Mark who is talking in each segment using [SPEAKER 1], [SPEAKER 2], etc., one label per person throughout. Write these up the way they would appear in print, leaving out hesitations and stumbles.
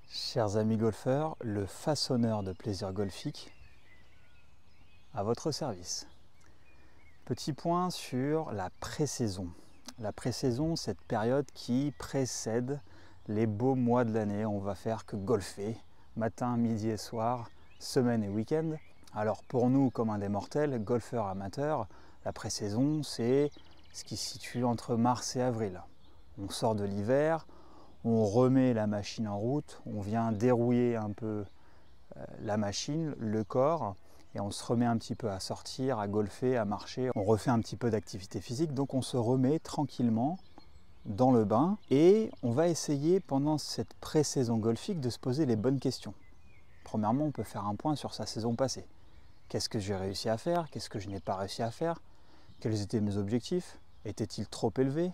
[SPEAKER 1] Chers amis golfeurs, le façonneur de plaisir golfique à votre service. Petit point sur la pré-saison. La pré-saison, cette période qui précède les beaux mois de l'année. On va faire que golfer, matin, midi et soir, semaine et week-end. Alors pour nous, comme des mortels, golfeurs amateurs, la pré-saison, c'est ce qui se situe entre mars et avril. On sort de l'hiver, on remet la machine en route, on vient dérouiller un peu la machine, le corps, et on se remet un petit peu à sortir, à golfer, à marcher. On refait un petit peu d'activité physique, donc on se remet tranquillement dans le bain et on va essayer pendant cette pré-saison golfique de se poser les bonnes questions. Premièrement, on peut faire un point sur sa saison passée. Qu'est-ce que j'ai réussi à faire? Qu'est-ce que je n'ai pas réussi à faire? Quels étaient mes objectifs? Étaient-ils trop élevés?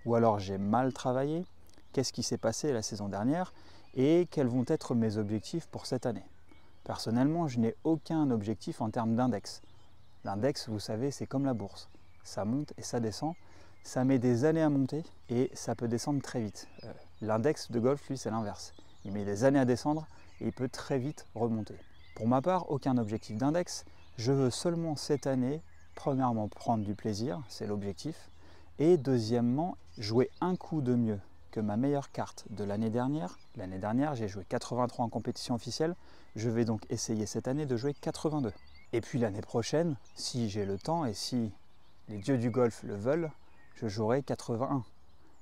[SPEAKER 1] Ou alors j'ai mal travaillé? Qu'est-ce qui s'est passé la saison dernière? Et quels vont être mes objectifs pour cette année? Personnellement, je n'ai aucun objectif en termes d'index. L'index, vous savez, c'est comme la bourse. Ça monte et ça descend. Ça met des années à monter et ça peut descendre très vite. L'index de golf, lui, c'est l'inverse. Il met des années à descendre et il peut très vite remonter. Pour ma part, aucun objectif d'index. Je veux seulement cette année, premièrement, prendre du plaisir, c'est l'objectif. Et deuxièmement, jouer un coup de mieux que ma meilleure carte de l'année dernière. L'année dernière, j'ai joué 83 en compétition officielle. Je vais donc essayer cette année de jouer 82. Et puis l'année prochaine, si j'ai le temps et si les dieux du golf le veulent, je jouerai 81.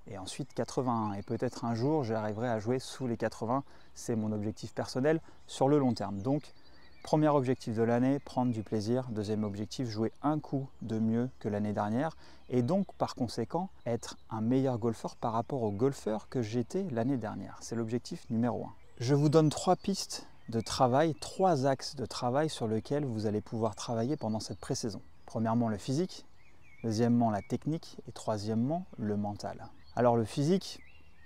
[SPEAKER 1] Et ensuite 81. Et peut-être un jour, j'arriverai à jouer sous les 80. C'est mon objectif personnel sur le long terme. Donc, premier objectif de l'année, prendre du plaisir. Deuxième objectif, jouer un coup de mieux que l'année dernière. Et donc, par conséquent, être un meilleur golfeur par rapport au golfeur que j'étais l'année dernière. C'est l'objectif numéro 1. Je vous donne 3 pistes de travail, 3 axes de travail sur lesquels vous allez pouvoir travailler pendant cette pré-saison. Premièrement, le physique. Deuxièmement, la technique. Et troisièmement, le mental. Alors, le physique,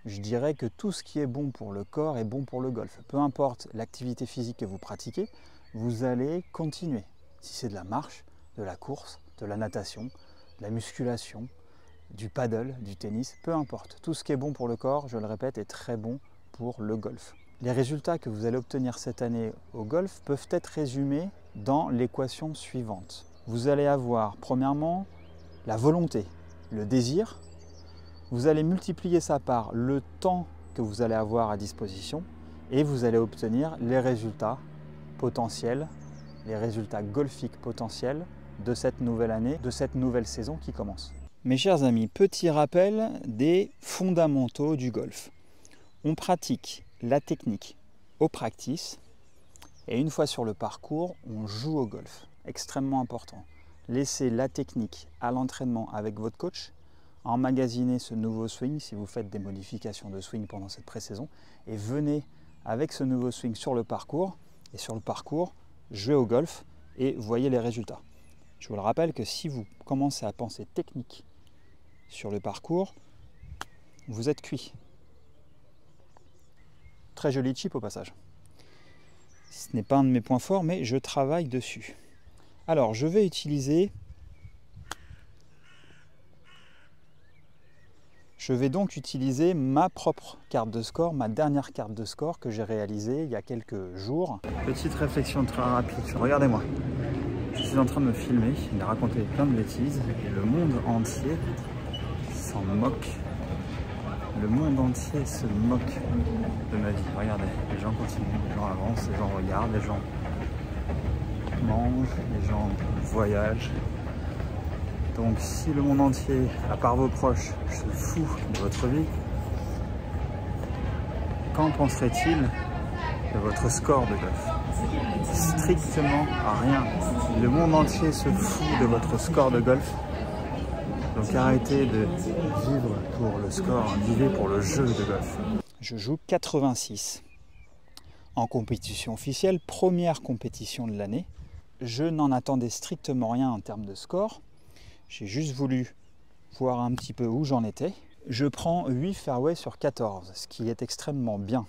[SPEAKER 1] je dirais que tout ce qui est bon pour le corps est bon pour le golf. Peu importe l'activité physique que vous pratiquez, vous allez continuer. Si c'est de la marche, de la course, de la natation, de la musculation, du paddle, du tennis, peu importe. Tout ce qui est bon pour le corps, je le répète, est très bon pour le golf. Les résultats que vous allez obtenir cette année au golf peuvent être résumés dans l'équation suivante. Vous allez avoir, premièrement, la volonté, le désir. Vous allez multiplier ça par le temps que vous allez avoir à disposition et vous allez obtenir les résultats potentiels, les résultats golfiques potentiels de cette nouvelle année, de cette nouvelle saison qui commence. Mes chers amis, petit rappel des fondamentaux du golf. On pratique la technique au practice et une fois sur le parcours, on joue au golf. Extrêmement important. Laissez la technique à l'entraînement avec votre coach, emmagasiner ce nouveau swing si vous faites des modifications de swing pendant cette pré-saison et venez avec ce nouveau swing sur le parcours et sur le parcours, jouez au golf et voyez les résultats. Je vous le rappelle que si vous commencez à penser technique sur le parcours, vous êtes cuit. Très joli chip au passage. Ce n'est pas un de mes points forts, mais je travaille dessus. Alors, je vais donc utiliser ma propre carte de score, ma dernière carte de score que j'ai réalisée il y a quelques jours. Petite réflexion très rapide, regardez-moi. Je suis en train de me filmer, de raconter plein de bêtises et le monde entier s'en moque. Le monde entier se moque de ma vie. Regardez, les gens continuent, les gens avancent, les gens regardent, les gens mangent, les gens voyagent. Donc si le monde entier, à part vos proches, se fout de votre vie, qu'en penserait-il de votre score de golf? Strictement rien. Le monde entier se fout de votre score de golf. Donc arrêtez de vivre pour le score, vivez pour le jeu de golf. Je joue 86 en compétition officielle, première compétition de l'année. Je n'en attendais strictement rien en termes de score. J'ai juste voulu voir un petit peu où j'en étais. Je prends 8 fairways sur 14, ce qui est extrêmement bien.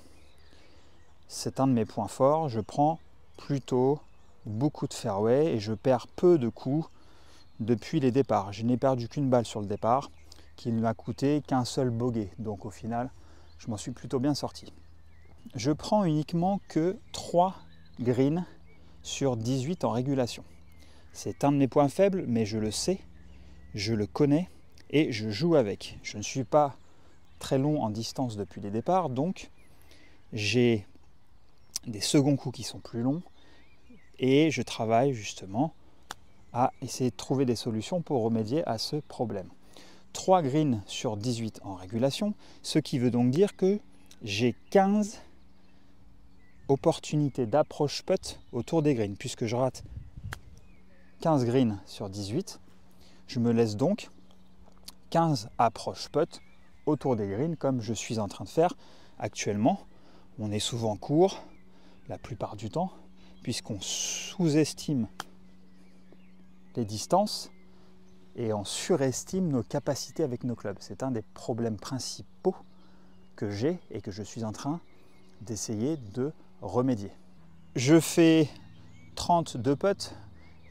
[SPEAKER 1] C'est un de mes points forts. Je prends plutôt beaucoup de fairways et je perds peu de coups depuis les départs. Je n'ai perdu qu'une balle sur le départ, qui ne m'a coûté qu'un seul bogey. Donc au final, je m'en suis plutôt bien sorti. je prends uniquement que 3 greens sur 18 en régulation. C'est un de mes points faibles, mais je le sais, je le connais et je joue avec. Je ne suis pas très long en distance depuis les départs, donc j'ai des seconds coups qui sont plus longs et je travaille justement à essayer de trouver des solutions pour remédier à ce problème. 3 greens sur 18 en régulation, ce qui veut donc dire que j'ai 15 opportunités d'approche putt autour des greens. Puisque je rate 15 greens sur 18, je me laisse donc 15 approches putt autour des greens comme je suis en train de faire actuellement. On est souvent court la plupart du temps puisqu'on sous-estime les distances et on surestime nos capacités avec nos clubs. C'est un des problèmes principaux que j'ai et que je suis en train d'essayer de remédier. Je fais 32 putts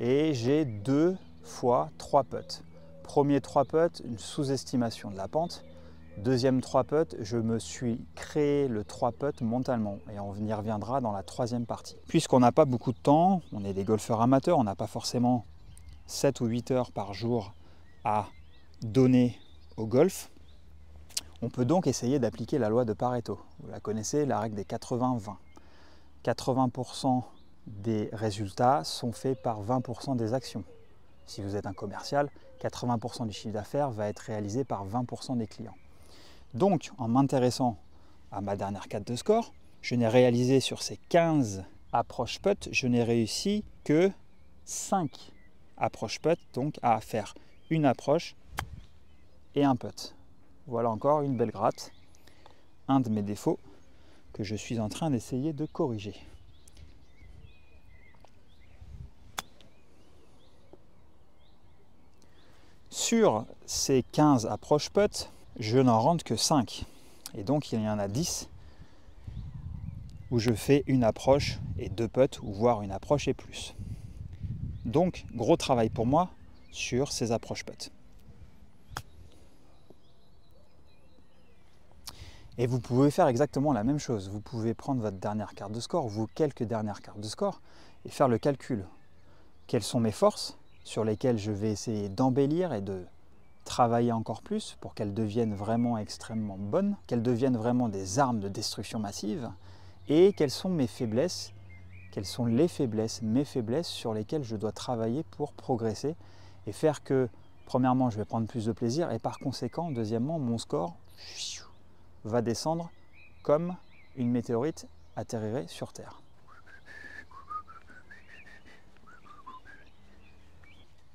[SPEAKER 1] et j'ai 2 fois 3 putts. Premier 3 putts, une sous-estimation de la pente. Deuxième 3 putts, je me suis créé le 3 putts mentalement et on y reviendra dans la troisième partie. Puisqu'on n'a pas beaucoup de temps, on est des golfeurs amateurs, on n'a pas forcément 7 ou 8 heures par jour à donner au golf, on peut donc essayer d'appliquer la loi de Pareto. Vous la connaissez, la règle des 80-20. 80% des résultats sont faits par 20% des actions. Si vous êtes un commercial, 80% du chiffre d'affaires va être réalisé par 20% des clients. Donc, en m'intéressant à ma dernière carte de score, je n'ai réalisé sur ces 15 approches putt, je n'ai réussi que 5 approches putt, donc à faire une approche et un putt. Voilà encore une belle gratte, un de mes défauts que je suis en train d'essayer de corriger. Sur ces 15 approches putt, je n'en rentre que 5. Et donc il y en a 10 où je fais une approche et 2 putts, ou voire une approche et plus. Donc gros travail pour moi sur ces approches putt. Et vous pouvez faire exactement la même chose. Vous pouvez prendre votre dernière carte de score, ou quelques dernières cartes de score, et faire le calcul. Quelles sont mes forces sur lesquelles je vais essayer d'embellir et de travailler encore plus pour qu'elles deviennent vraiment extrêmement bonnes, qu'elles deviennent vraiment des armes de destruction massive, et quelles sont mes faiblesses, quelles sont les faiblesses, mes faiblesses sur lesquelles je dois travailler pour progresser et faire que, premièrement, je vais prendre plus de plaisir et par conséquent, deuxièmement, mon score va descendre comme une météorite atterrirait sur Terre.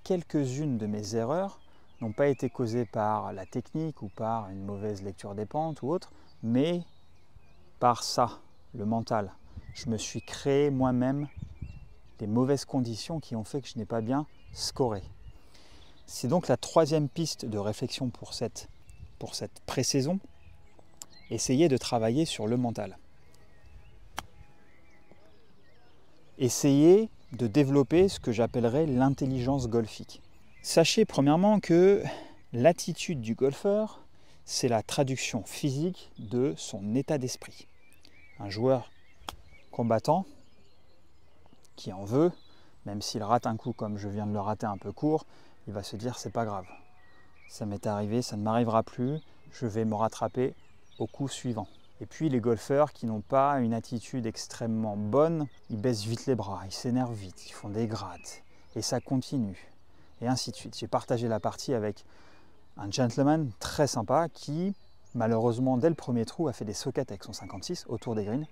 [SPEAKER 1] Quelques-unes de mes erreurs n'ont pas été causées par la technique ou par une mauvaise lecture des pentes ou autre, mais par ça, le mental. Je me suis créé moi-même des mauvaises conditions qui ont fait que je n'ai pas bien scoré. C'est donc la troisième piste de réflexion pour cette pré-saison. Essayez de travailler sur le mental. Essayez de développer ce que j'appellerais l'intelligence golfique. Sachez premièrement que l'attitude du golfeur, c'est la traduction physique de son état d'esprit. Un joueur combattant qui en veut, même s'il rate un coup comme je viens de le rater un peu court, il va se dire c'est pas grave. Ça m'est arrivé, ça ne m'arrivera plus, je vais me rattraper au coup suivant. Et puis les golfeurs qui n'ont pas une attitude extrêmement bonne, ils baissent vite les bras, ils s'énervent vite, ils font des grattes, et ça continue, et ainsi de suite. J'ai partagé la partie avec un gentleman très sympa qui, malheureusement, dès le premier trou, a fait des sockets avec son 56 autour des greens,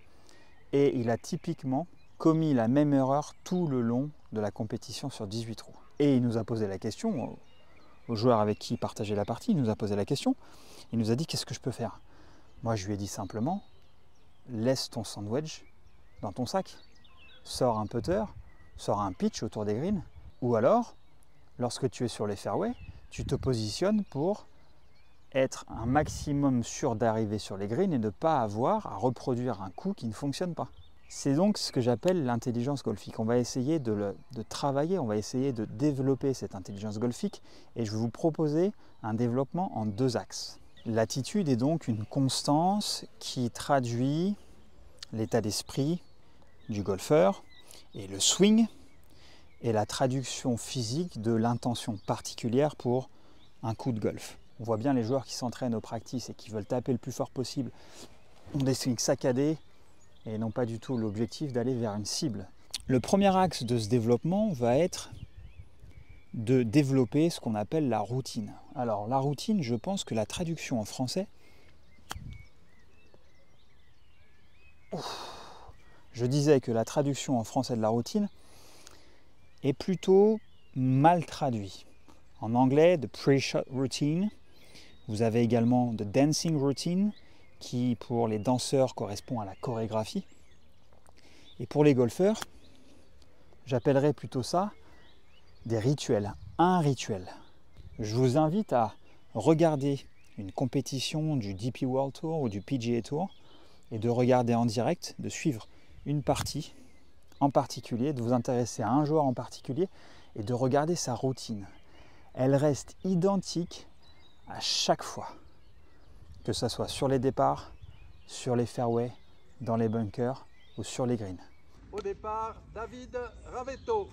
[SPEAKER 1] et il a typiquement commis la même erreur tout le long de la compétition sur 18 trous. Et il nous a posé la question, au joueur avec qui il partageait la partie, il nous a posé la question, il nous a dit qu'est-ce que je peux faire ? Moi, je lui ai dit simplement, laisse ton sandwich dans ton sac, sors un putter, sors un pitch autour des greens, ou alors, lorsque tu es sur les fairways, tu te positionnes pour être un maximum sûr d'arriver sur les greens et ne pas avoir à reproduire un coup qui ne fonctionne pas. C'est donc ce que j'appelle l'intelligence golfique. On va essayer de travailler, on va essayer de développer cette intelligence golfique et je vais vous proposer un développement en 2 axes. L'attitude est donc une constance qui traduit l'état d'esprit du golfeur et le swing et la traduction physique de l'intention particulière pour un coup de golf. On voit bien les joueurs qui s'entraînent au practice et qui veulent taper le plus fort possible ont des swings saccadés et n'ont pas du tout l'objectif d'aller vers une cible. Le premier axe de ce développement va être de développer ce qu'on appelle la routine. Alors la routine, je pense que la traduction en français, je disais que la traduction en français de la routine est plutôt mal traduit. En anglais, the pre-shot routine. Vous avez également the dancing routine, qui pour les danseurs correspond à la chorégraphie. Et pour les golfeurs, j'appellerais plutôt ça des rituels, un rituel. Je vous invite à regarder une compétition du DP World Tour ou du PGA Tour et de regarder en direct, de suivre une partie en particulier, de vous intéresser à un joueur en particulier et de regarder sa routine. Elle reste identique à chaque fois, que ce soit sur les départs, sur les fairways, dans les bunkers ou sur les greens.
[SPEAKER 2] Au départ, David Ravetto.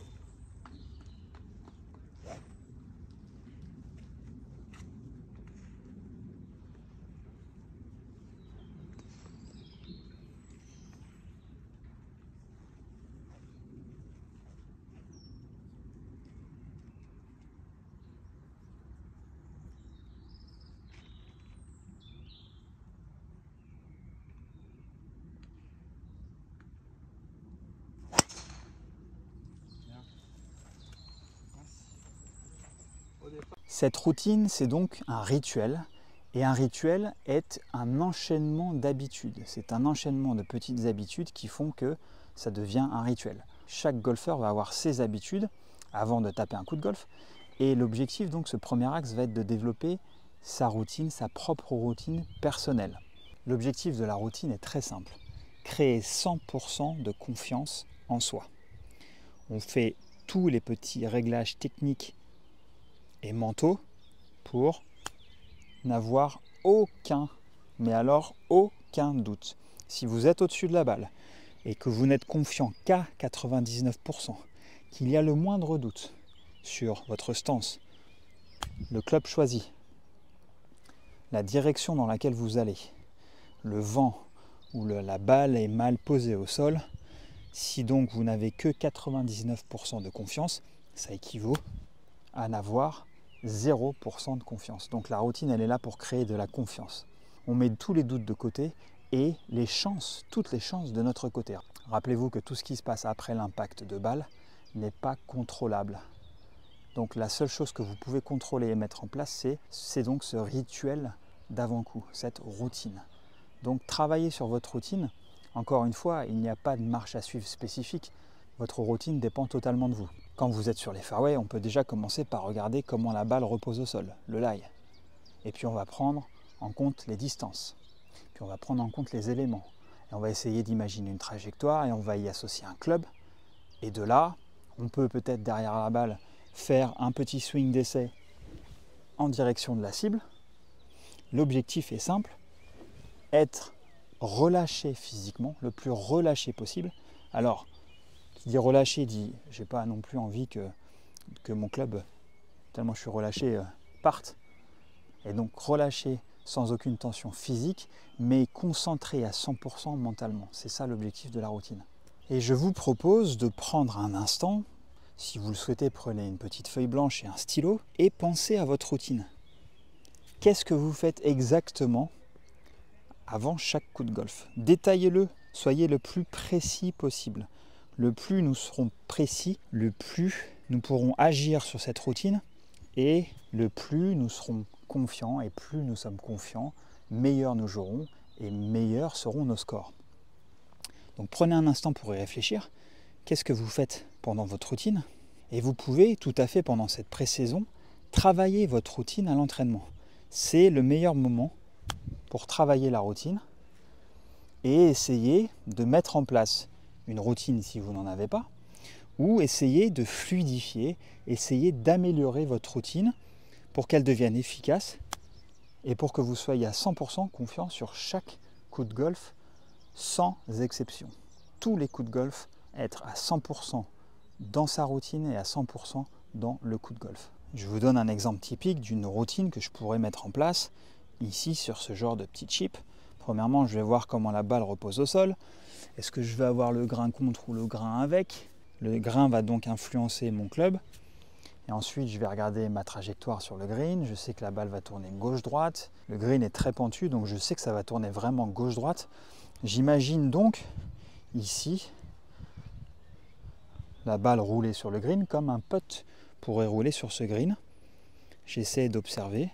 [SPEAKER 1] Cette routine, c'est donc un rituel. Et un rituel est un enchaînement d'habitudes. C'est un enchaînement de petites habitudes qui font que ça devient un rituel. Chaque golfeur va avoir ses habitudes avant de taper un coup de golf. Et l'objectif, donc, ce premier axe va être de développer sa routine, sa propre routine personnelle. L'objectif de la routine est très simple. Créer 100% de confiance en soi. On fait tous les petits réglages techniques et mentaux pour n'avoir aucun, mais alors aucun doute. Si vous êtes au-dessus de la balle et que vous n'êtes confiant qu'à 99%, qu'il y a le moindre doute sur votre stance, le club choisi, la direction dans laquelle vous allez, le vent ou la balle est mal posée au sol, si donc vous n'avez que 99% de confiance, ça équivaut à n'avoir 0% de confiance. Donc la routine, elle est là pour créer de la confiance. On met tous les doutes de côté et les chances, toutes les chances de notre côté. Rappelez-vous que tout ce qui se passe après l'impact de balle n'est pas contrôlable. Donc la seule chose que vous pouvez contrôler et mettre en place, c'est donc ce rituel d'avant-coup, cette routine. Donc travaillez sur votre routine. Encore une fois, il n'y a pas de marche à suivre spécifique. Votre routine dépend totalement de vous. Quand vous êtes sur les fairways, on peut déjà commencer par regarder comment la balle repose au sol, le lie. Et puis on va prendre en compte les distances. Puis on va prendre en compte les éléments. Et on va essayer d'imaginer une trajectoire et on va y associer un club. Et de là, on peut peut-être derrière la balle faire un petit swing d'essai en direction de la cible. L'objectif est simple, être relâché physiquement, le plus relâché possible. Alors, qui dit relâché dit, j'ai pas non plus envie que mon club, tellement je suis relâché, parte. Et donc relâché sans aucune tension physique, mais concentré à 100% mentalement. C'est ça l'objectif de la routine. Et je vous propose de prendre un instant, si vous le souhaitez, prenez une petite feuille blanche et un stylo, et pensez à votre routine. Qu'est-ce que vous faites exactement avant chaque coup de golf? Détaillez-le, soyez le plus précis possible. Le plus nous serons précis, le plus nous pourrons agir sur cette routine et le plus nous serons confiants et plus nous sommes confiants, meilleurs nous jouerons et meilleurs seront nos scores. Donc prenez un instant pour y réfléchir. Qu'est-ce que vous faites pendant votre routine? Et vous pouvez tout à fait pendant cette pré-saison travailler votre routine à l'entraînement. C'est le meilleur moment pour travailler la routine et essayer de mettre en place une routine si vous n'en avez pas, ou essayer de fluidifier, essayer d'améliorer votre routine pour qu'elle devienne efficace et pour que vous soyez à 100% confiant sur chaque coup de golf, sans exception. Tous les coups de golf, être à 100% dans sa routine et à 100% dans le coup de golf. Je vous donne un exemple typique d'une routine que je pourrais mettre en place ici sur ce genre de petit chip. Premièrement, je vais voir comment la balle repose au sol. Est-ce que je vais avoir le grain contre ou le grain avec? Le grain va donc influencer mon club. Et ensuite, je vais regarder ma trajectoire sur le green. Je sais que la balle va tourner gauche-droite. Le green est très pentu, donc je sais que ça va tourner vraiment gauche-droite. J'imagine donc ici la balle rouler sur le green comme un putt pourrait rouler sur ce green. J'essaie d'observer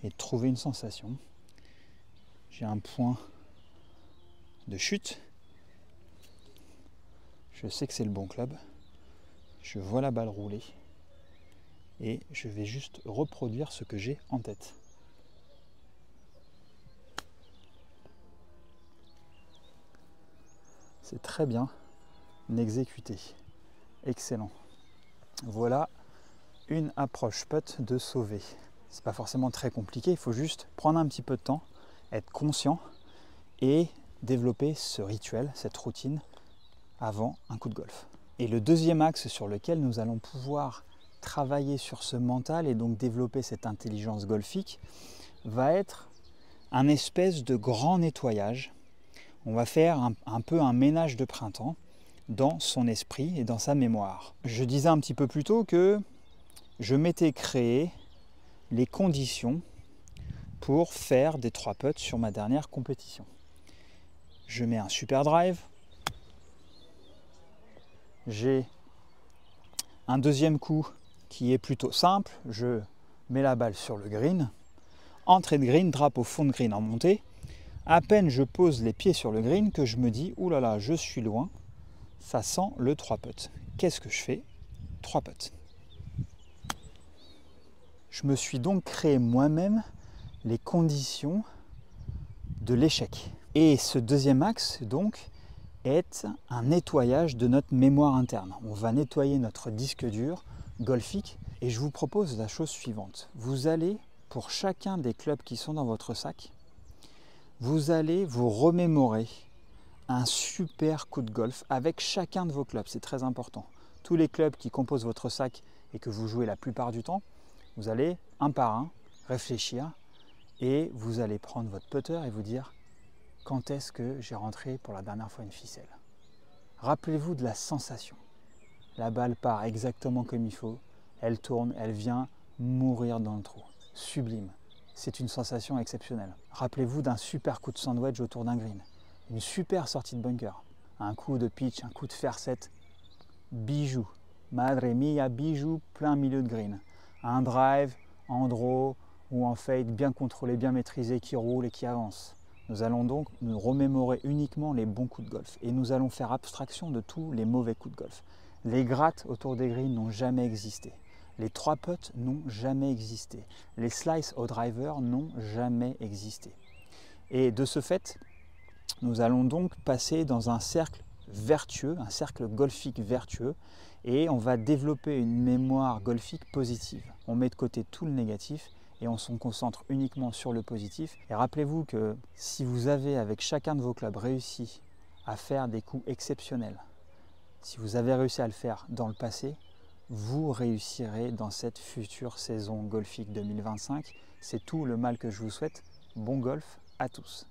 [SPEAKER 1] et de trouver une sensation. J'ai un point de chute. Je sais que c'est le bon club. Je vois la balle rouler. Et je vais juste reproduire ce que j'ai en tête. C'est très bien exécuté. Excellent. Voilà une approche putt de sauver. C'est pas forcément très compliqué, il faut juste prendre un petit peu de temps, être conscient et développer ce rituel, cette routine avant un coup de golf. Et le deuxième axe sur lequel nous allons pouvoir travailler sur ce mental et donc développer cette intelligence golfique va être un espèce de grand nettoyage. On va faire un peu un ménage de printemps dans son esprit et dans sa mémoire. Je disais un petit peu plus tôt que je m'étais créé les conditions pour faire des 3 putts sur ma dernière compétition. Je mets un super drive, j'ai un deuxième coup qui est plutôt simple, je mets la balle sur le green, entrée de green, drape au fond de green en montée. À peine je pose les pieds sur le green que je me dis, ouh là là, je suis loin, ça sent le 3 putts. Qu'est-ce que je fais? 3 putts. Je me suis donc créé moi-même les conditions de l'échec. Et ce deuxième axe, donc, est un nettoyage de notre mémoire interne. On va nettoyer notre disque dur golfique et je vous propose la chose suivante. Vous allez, pour chacun des clubs qui sont dans votre sac, vous allez vous remémorer un super coup de golf avec chacun de vos clubs. C'est très important. Tous les clubs qui composent votre sac et que vous jouez la plupart du temps, vous allez un par un réfléchir et vous allez prendre votre putter et vous dire quand est-ce que j'ai rentré pour la dernière fois une ficelle. Rappelez-vous de la sensation. La balle part exactement comme il faut, elle tourne, elle vient mourir dans le trou. Sublime. C'est une sensation exceptionnelle. Rappelez-vous d'un super coup de sandwich autour d'un green, une super sortie de bunker, un coup de pitch, un coup de fair set, bijou, madre mia, bijou, plein milieu de green. Un drive, en draw ou en fade bien contrôlé, bien maîtrisé, qui roule et qui avance. Nous allons donc nous remémorer uniquement les bons coups de golf et nous allons faire abstraction de tous les mauvais coups de golf. Les grattes autour des greens n'ont jamais existé. Les 3 putts n'ont jamais existé. Les slices au driver n'ont jamais existé. Et de ce fait, nous allons donc passer dans un cercle vertueux, un cercle golfique vertueux, et on va développer une mémoire golfique positive. On met de côté tout le négatif et on se concentre uniquement sur le positif. Et rappelez-vous que si vous avez avec chacun de vos clubs réussi à faire des coups exceptionnels, si vous avez réussi à le faire dans le passé, vous réussirez dans cette future saison golfique 2025. C'est tout le mal que je vous souhaite. Bon golf à tous.